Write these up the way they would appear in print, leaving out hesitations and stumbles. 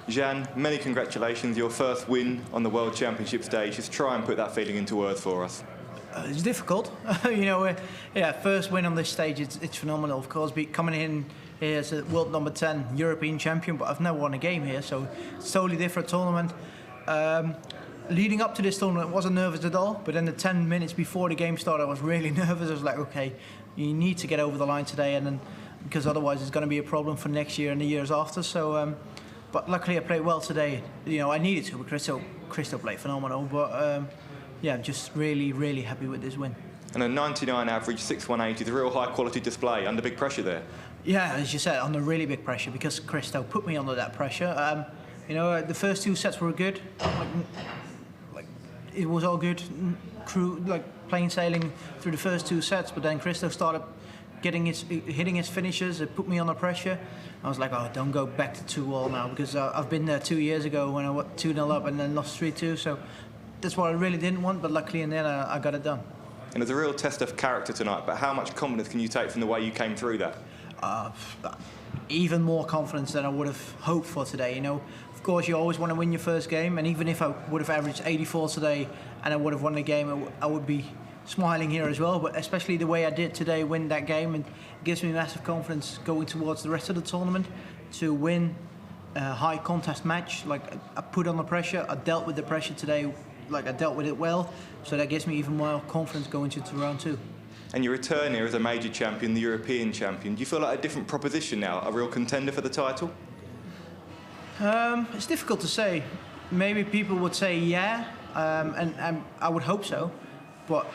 Gian, many congratulations. Your first win on the World Championship stage. Just try and put that feeling into words for us. It's difficult. Yeah, first win on this stage, it's phenomenal. Of course, coming in here as a world number 10 European champion, but I've never won a game here, so it's a totally different tournament. Leading up to this tournament, I wasn't nervous at all, but then the 10 minutes before the game started, I was really nervous. I was like, okay, you need to get over the line today, and then because otherwise it's going to be a problem for next year and the years after. So, but luckily I played well today. I needed to, but Cristo played phenomenal. But yeah, I'm just really happy with this win. And a 99 average, 6-1-80, is a real high quality display under big pressure there. Yeah, as you said, under really big pressure, because Cristo put me under that pressure. The first two sets were good. It was all good, plain sailing through the first two sets, but then Cristo started hitting his finishes. It put me under pressure. I was like, oh, don't go back to 2-all now, because I've been there 2 years ago when I went 2-0 up and then lost 3-2. So that's what I really didn't want, but luckily in the end I got it done. And it's a real test of character tonight, but how much confidence can you take from the way you came through that? Even more confidence than I would have hoped for today. Of course, you always want to win your first game, and even if I would have averaged 84 today and I would have won the game, I would be smiling here as well. But especially the way I did today, win that game, and it gives me massive confidence going towards the rest of the tournament to win a high contest match. Like, I put on the pressure, I dealt with the pressure today, I dealt with it well, so that gives me even more confidence going into round 2. And your return here as a major champion, the European champion, do you feel like a different proposition now, a real contender for the title? It's difficult to say. Maybe people would say yeah, and I would hope so. But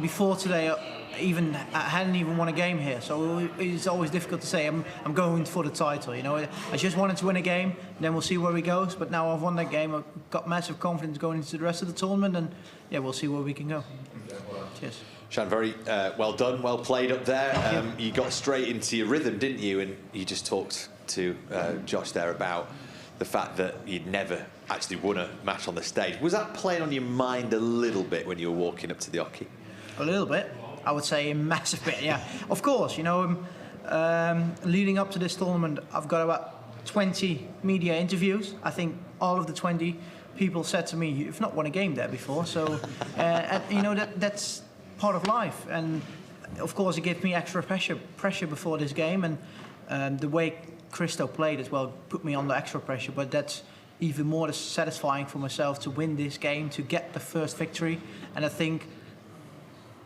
before today, I hadn't even won a game here, so it's always difficult to say. I'm going for the title. I just wanted to win a game, then we'll see where we go. But now I've won that game, I've got massive confidence going into the rest of the tournament, and yeah, we'll see where we can go. Cheers. Gian, very well done, well played up there. You got straight into your rhythm, didn't you? And you just talked to Josh there about the fact that you'd never actually won a match on the stage. Was that playing on your mind a little bit when you were walking up to the hockey? A little bit. I would say a massive bit, yeah. Of course, leading up to this tournament, I've got about 20 media interviews. I think all of the 20 people said to me, you've not won a game there before. So, that's part of life. And of course, it gave me extra pressure before this game. And the way Cristo played as well put me under extra pressure, but that's even more satisfying for myself to win this game, to get the first victory. And I think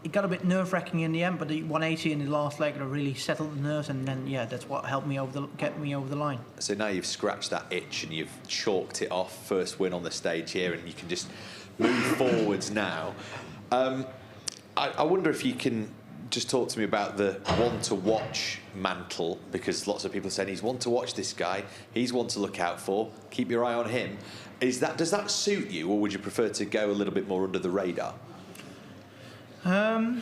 it got a bit nerve-wracking in the end, but the 180 in the last leg really settled the nerves, and then yeah, that's what helped me get me over the line. So now you've scratched that itch and you've chalked it off, first win on the stage here, and you can just move forwards now. I wonder if you can just talk to me about the one-to-watch mantle, because lots of people are saying he's one to watch, this guy, he's one to look out for, keep your eye on him. Does that suit you, or would you prefer to go a little bit more under the radar? I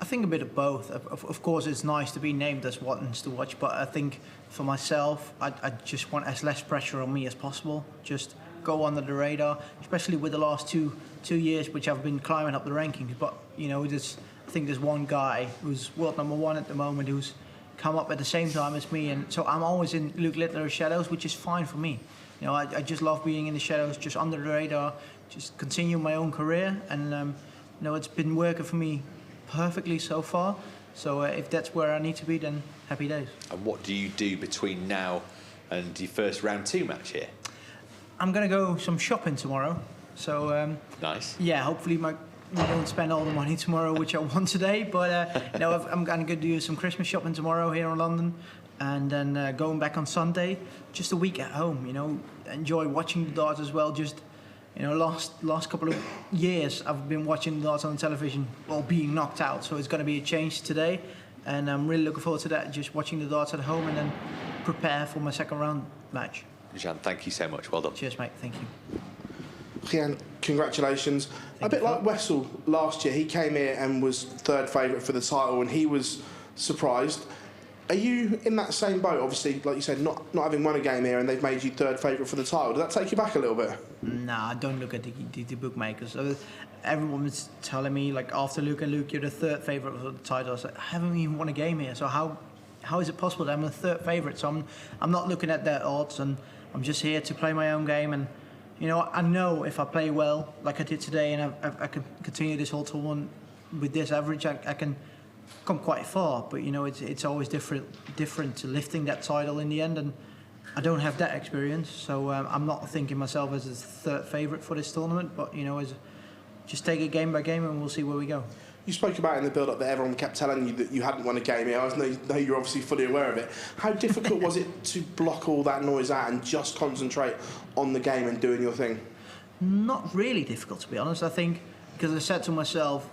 think a bit of both. Of course, it's nice to be named as ones to watch, but I think for myself, I just want as less pressure on me as possible. Just go under the radar, especially with the last two years, which I've been climbing up the rankings. But I think there's one guy who's world number 1 at the moment who's come up at the same time as me, and so I'm always in Luke Littler's shadows, which is fine for me. I just love being in the shadows, just under the radar, just continue my own career, and it's been working for me perfectly so far. So if that's where I need to be, then happy days. And what do you do between now and your first round 2 match here? I'm going to go some shopping tomorrow. So nice. Yeah, hopefully we don't spend all the money tomorrow, which I want today. But I'm going to do some Christmas shopping tomorrow here in London, and then going back on Sunday. Just a week at home. Enjoy watching the darts as well. Just last couple of years I've been watching the darts on the television while being knocked out. So it's going to be a change today, and I'm really looking forward to that. Just watching the darts at home and then prepare for my second round match. Gian, thank you so much. Well done. Cheers, mate. Thank you. Gian, congratulations. A bit like Wessel last year, he came here and was third favourite for the title, and he was surprised. Are you in that same boat? Obviously, like you said, not having won a game here, and they've made you third favourite for the title. Does that take you back a little bit? Nah, don't look at the bookmakers. Everyone was telling me, after Luke and Luke, you're the third favourite for the title. I said, I haven't even won a game here, so how is it possible that I'm the third favourite? So I'm not looking at their odds, and I'm just here to play my own game, and you know, I know if I play well, like I did today, and I can continue this whole tournament with this average, I can come quite far. But you know, it's always different to lifting that title in the end, and I don't have that experience, so I'm not thinking myself as a third favourite for this tournament. But you know, just take it game by game, and we'll see where we go. You spoke about in the build-up that everyone kept telling you that you hadn't won a game here. I know you're obviously fully aware of it. How difficult was it to block all that noise out and just concentrate on the game and doing your thing? Not really difficult, to be honest. I think because I said to myself,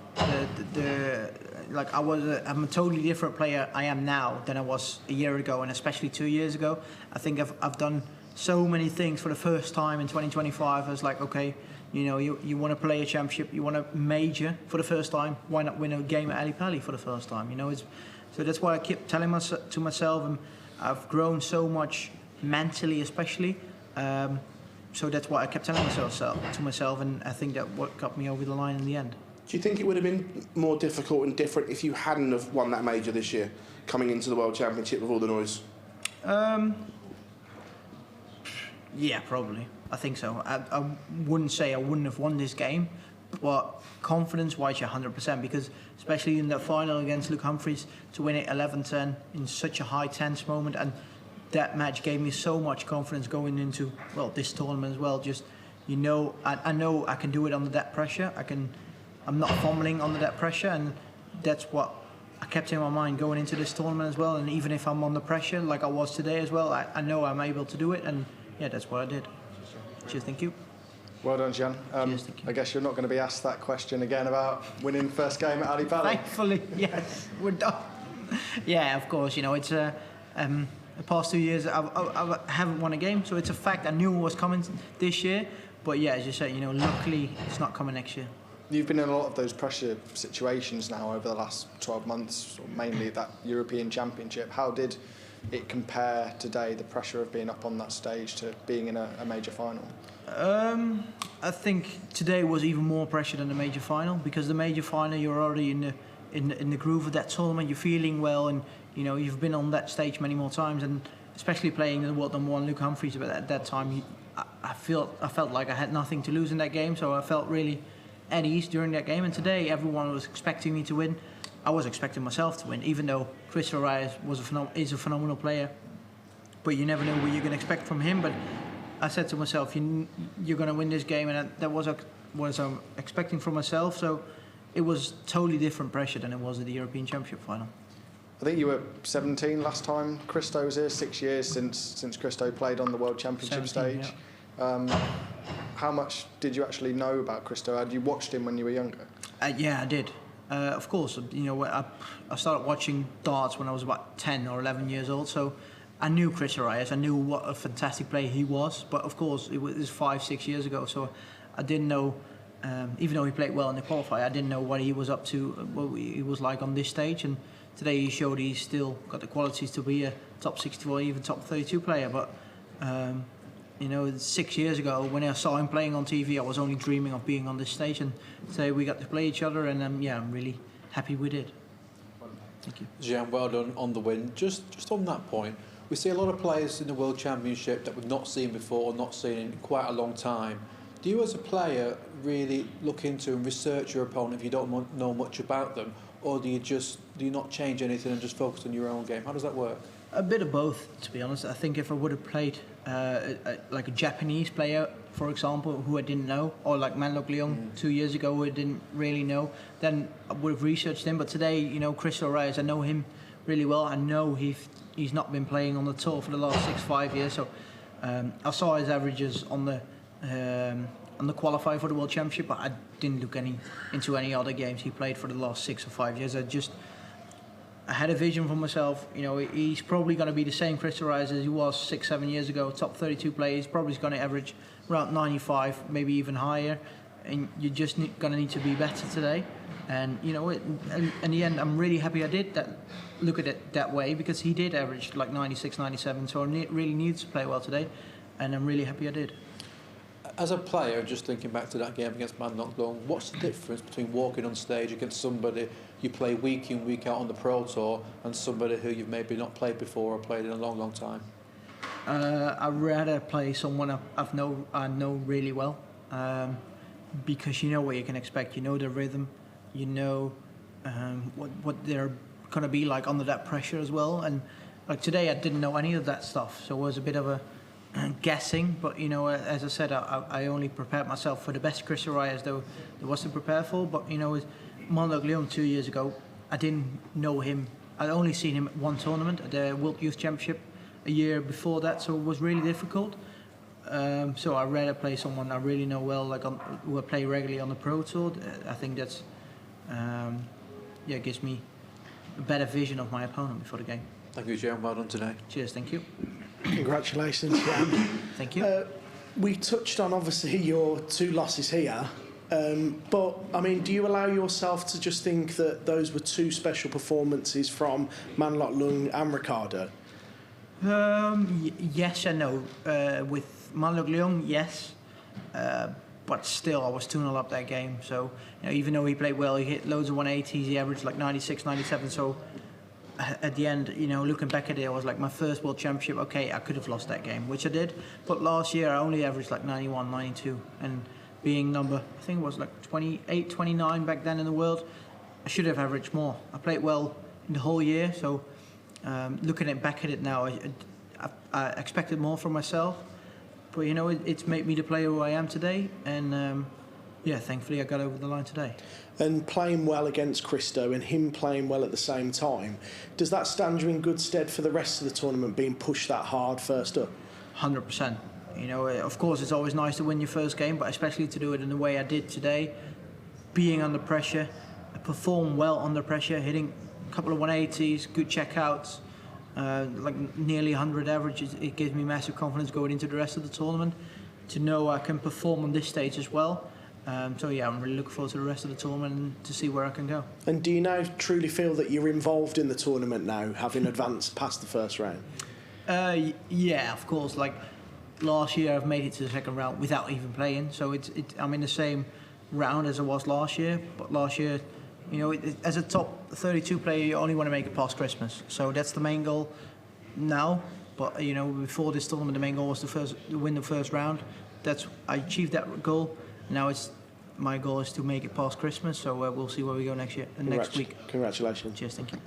like I'm a totally different player I am now than I was a year ago, and especially 2 years ago. I think I've done so many things for the first time in 2025. I was like, okay, you know, you want to play a championship, you want to major for the first time. Why not win a game at Ali Pali for the first time? You know, so that's why I keep telling to myself, and I've grown so much mentally, especially. So that's why I kept telling myself, and I think that what got me over the line in the end. Do you think it would have been more difficult and different if you hadn't have won that major this year, coming into the World Championship with all the noise? Yeah, probably. I think so. I wouldn't say I wouldn't have won this game, but confidence-wise, you're 100%, because especially in the final against Luke Humphries, to win it 11-10 in such a high tense moment, and that match gave me so much confidence going into, well, this tournament as well. Just, you know, I know I can do it under that pressure. I'm not fumbling under that pressure, and that's what I kept in my mind going into this tournament as well. And even if I'm under pressure, like I was today as well, I know I'm able to do it, and yeah, that's what I did. Cheers, thank you. Well done, Gian. Cheers, thank you. I guess you're not going to be asked that question again about winning first game at Ali Pali. Thankfully, yes, we're done. Yeah, of course, you know, it's the past 2 years I haven't won a game, so it's a fact. I knew it was coming this year, but yeah, as you said, you know, luckily it's not coming next year. You've been in a lot of those pressure situations now over the last 12 months, mainly that European Championship. How did it compare today, the pressure of being up on that stage, to being in a major final? I think today was even more pressure than the major final, because the major final you're already in the groove of that tournament. You're feeling well, and you know you've been on that stage many more times, and especially playing the world number one Luke Humphries. But at that time, I felt like I had nothing to lose in that game, so I felt really at ease during that game. And today, everyone was expecting me to win. I was expecting myself to win, even though Cristo Reyes is a phenomenal player. But you never know what you're going to expect from him. But I said to myself, you're going to win this game, and that was what I'm expecting from myself. So it was totally different pressure than it was at the European Championship final. I think you were 17 last time Cristo was here, 6 years since Cristo played on the World Championship 17, stage. Yeah. How much did you actually know about Cristo? Had you watched him when you were younger? Yeah, I did. Of course, you know, I started watching darts when I was about 10 or 11 years old, so I knew Cristo Reyes. I knew what a fantastic player he was, but of course, it was 5-6 years ago, so I didn't know, even though he played well in the qualifier, I didn't know what he was up to, what he was like on this stage, and today he showed he's still got the qualities to be a top 64, even top 32 player, but you know, 6 years ago, when I saw him playing on TV, I was only dreaming of being on this stage, and today we got to play each other, and yeah, I'm really happy we did. Thank you. Gian, well done on the win. Just on that point, we see a lot of players in the World Championship that we've not seen before, or not seen in quite a long time. Do you, as a player, really look into and research your opponent if you don't know much about them, or do you not change anything and just focus on your own game? How does that work? A bit of both, to be honest. I think if I would have played like a Japanese player, for example, who I didn't know, or like Manlok Leong 2 years ago, who I didn't really know, then I would have researched him. But today, you know, Cristo Reyes, I know him really well. I know he's not been playing on the tour for the last 5 years. So I saw his averages on the qualifier for the World Championship, but I didn't look into any other games he played for the last 6 or 5 years. I had a vision for myself. You know, he's probably going to be the same Cristo Reyes as he was 6-7 years ago. Top 32 player. He's probably going to average around 95, maybe even higher. And you're just going to need to be better today. And you know, in the end, I'm really happy I did that. Look at it that way, because he did average like 96, 97. So I really needed to play well today, and I'm really happy I did. As a player, just thinking back to that game against Manlok Leong, what's the difference between walking on stage against somebody you play week in, week out on the Pro Tour, and somebody who you've maybe not played before or played in a long, long time? I'd rather play someone I know really well, because you know what you can expect. You know their rhythm, you know what they're gonna be like under that pressure as well. And like today, I didn't know any of that stuff, so it was a bit of a guessing. But you know, as I said, I only prepared myself for the best Cristo Reyes there was to prepare for. But you know, with Leon 2 years ago, I didn't know him. I'd only seen him at one tournament at the World Youth Championship a year before that, so it was really difficult. So I'd rather play someone I really know well, like who I play regularly on the Pro Tour. I think that's gives me a better vision of my opponent before the game. Thank you, Gian. Well done today. Cheers, thank you. Congratulations, Gian. Thank you. We touched on obviously your 2 losses here, but I mean, do you allow yourself to just think that those were 2 special performances from Man Lok Lung and Ricardo? Yes and no. With Man Lok Lung, yes, but still I was 2-0 up that game. So you know, even though he played well, he hit loads of 180s, he averaged like 96, 97. So at the end, you know, looking back at it, it was like my first World Championship. Okay, I could have lost that game, which I did. But last year I only averaged like 91, 92, and being number, I think it was like 28, 29 back then in the world, I should have averaged more. I played well in the whole year, so looking back at it now, I expected more from myself. But you know, it's made me the player who I am today, and thankfully I got over the line today. And playing well against Cristo and him playing well at the same time, does that stand you in good stead for the rest of the tournament, being pushed that hard first up? 100%. You know, of course it's always nice to win your first game, but especially to do it in the way I did today, being under pressure, I performed well under pressure, hitting a couple of 180s, good checkouts, like nearly 100 averages. It gives me massive confidence going into the rest of the tournament to know I can perform on this stage as well. So yeah, I'm really looking forward to the rest of the tournament and to see where I can go. And do you now truly feel that you're involved in the tournament now, having advanced past the first round? Yeah, of course. Like last year, I've made it to the second round without even playing. So I'm in the same round as I was last year. But last year, you know, as a top 32 player, you only want to make it past Christmas. So that's the main goal now. But you know, before this tournament, the main goal was to win the first round. I achieved that goal. Now my goal is to make it past Christmas, so we'll see where we go next week. Congratulations. Cheers, thank you.